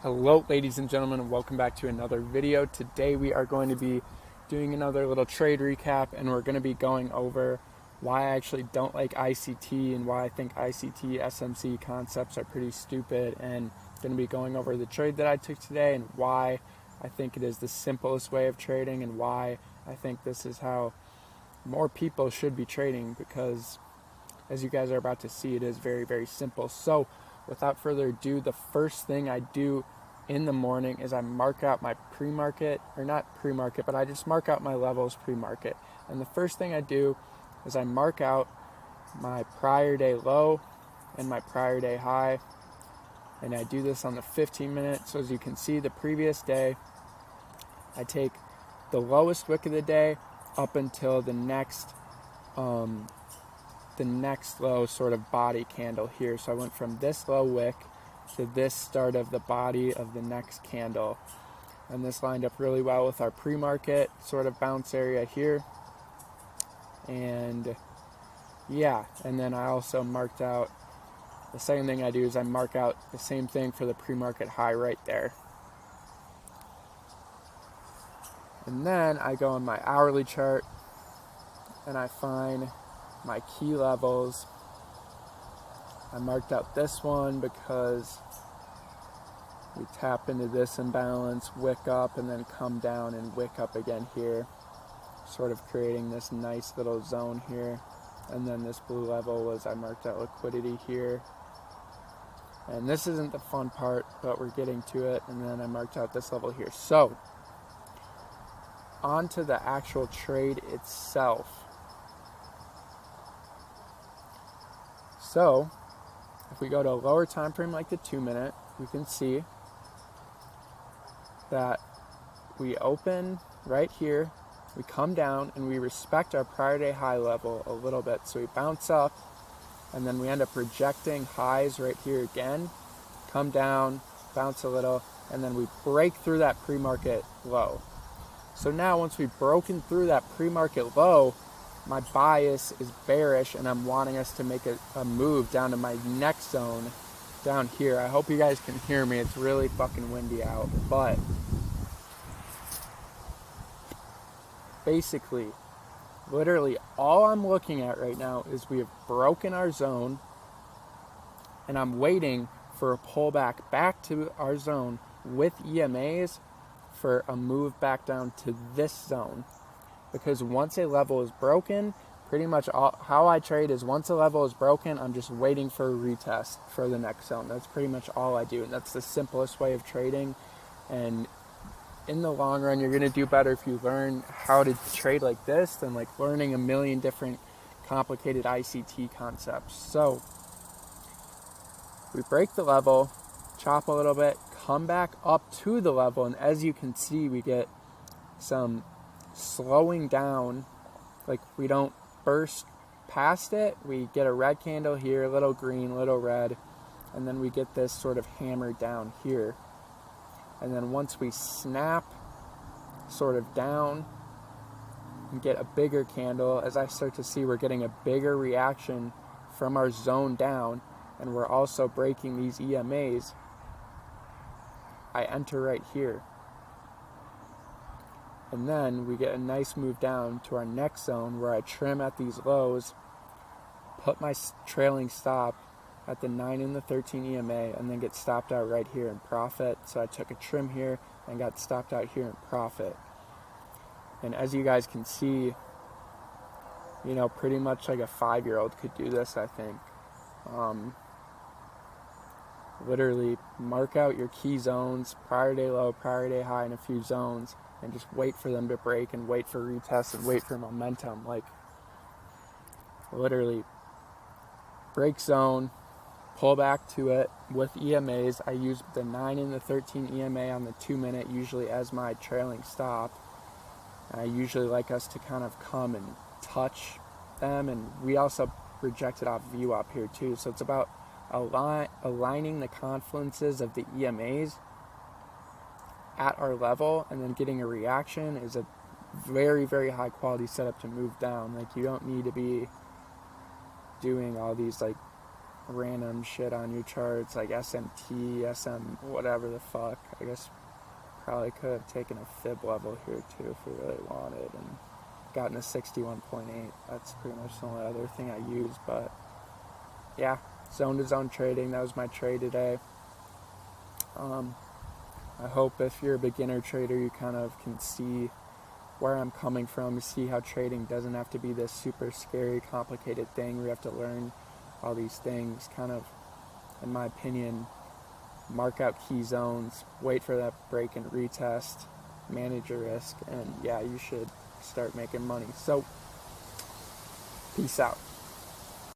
Hello ladies and gentlemen, and welcome back to another video. Today we are going to be doing another little trade recap, and we're going to be going over why I actually don't like ICT and why I think ICT SMC concepts are pretty stupid, and going to be going over the trade that I took today and why I think it is the simplest way of trading and why I think this is how more people should be trading, because as you guys are about to see, it is very, very simple. So without further ado, the first thing I do in the morning is I mark out my pre-market, or not pre-market, but I just mark out my levels pre-market. And the first thing I do is I mark out my prior day low and my prior day high. And I do this on the 15 minute. So as you can see, the previous day, I take the lowest wick of the day up until the next low sort of body candle here. So I went from this low wick to this start of the body of the next candle, and this lined up really well with our pre-market sort of bounce area here. And yeah, and then I also marked out, the second thing I do is I mark out the same thing for the pre-market high right there. And then I go on my hourly chart and I find my key levels. I marked out this one because we tap into this imbalance, wick up, and then come down and wick up again here, sort of creating this nice little zone here. And then this blue level was, I marked out liquidity here. And this isn't the fun part, but we're getting to it. And then I marked out this level here. So on to the actual trade itself. So if we go to a lower time frame like the 2 minute, you can see that we open right here, we come down, and we respect our prior day high level a little bit. So we bounce up, and then we end up rejecting highs right here again, come down, bounce a little, and then we break through that pre-market low. So now once we've broken through that pre-market low, my bias is bearish, and I'm wanting us to make a move down to my next zone down here. I hope you guys can hear me. It's really fucking windy out, but basically, literally all I'm looking at right now is we have broken our zone, and I'm waiting for a pullback back to our zone with EMAs for a move back down to this zone. Because once a level is broken, pretty much how I trade is once a level is broken, I'm just waiting for a retest for the next zone. That's pretty much all I do, and that's the simplest way of trading. And in the long run, you're going to do better if you learn how to trade like this than like learning a million different complicated ICT concepts. So we break the level, chop a little bit, come back up to the level, and as you can see, we get some slowing down. Like, we don't burst past it. We get a red candle here, a little green, little red, and then we get this sort of hammer down here. And then once we snap sort of down and get a bigger candle, as I start to see we're getting a bigger reaction from our zone down, and we're also breaking these EMAs, I enter right here. And then we get a nice move down to our next zone where I trim at these lows, put my trailing stop at the 9 and the 13 EMA, and then get stopped out right here and profit. So I took a trim here and got stopped out here and profit. And as you guys can see, you know, pretty much like a 5-year-old could do this, I think. Literally mark out your key zones, prior day low, prior day high, in a few zones, and just wait for them to break and wait for retests and wait for momentum. Like, literally break zone, pull back to it with EMAs. I use the 9 and the 13 EMA on the 2 minute usually as my trailing stop. And I usually like us to kind of come and touch them, and we also project it off view up here too. So it's about aligning the confluences of the EMAs at our level, and then getting a reaction is a very, very high quality setup to move down. Like, you don't need to be doing all these like random shit on your charts like SMT, SM, whatever the fuck. I guess probably could have taken a fib level here too if we really wanted and gotten a 61.8. That's pretty much the only other thing I use. But yeah, zone to zone trading, that was my trade today. I hope if you're a beginner trader, you kind of can see where I'm coming from. You see how trading doesn't have to be this super scary, complicated thing where you have to learn all these things. Kind of, in my opinion, mark out key zones, wait for that break and retest, manage your risk, and yeah, you should start making money. So, peace out.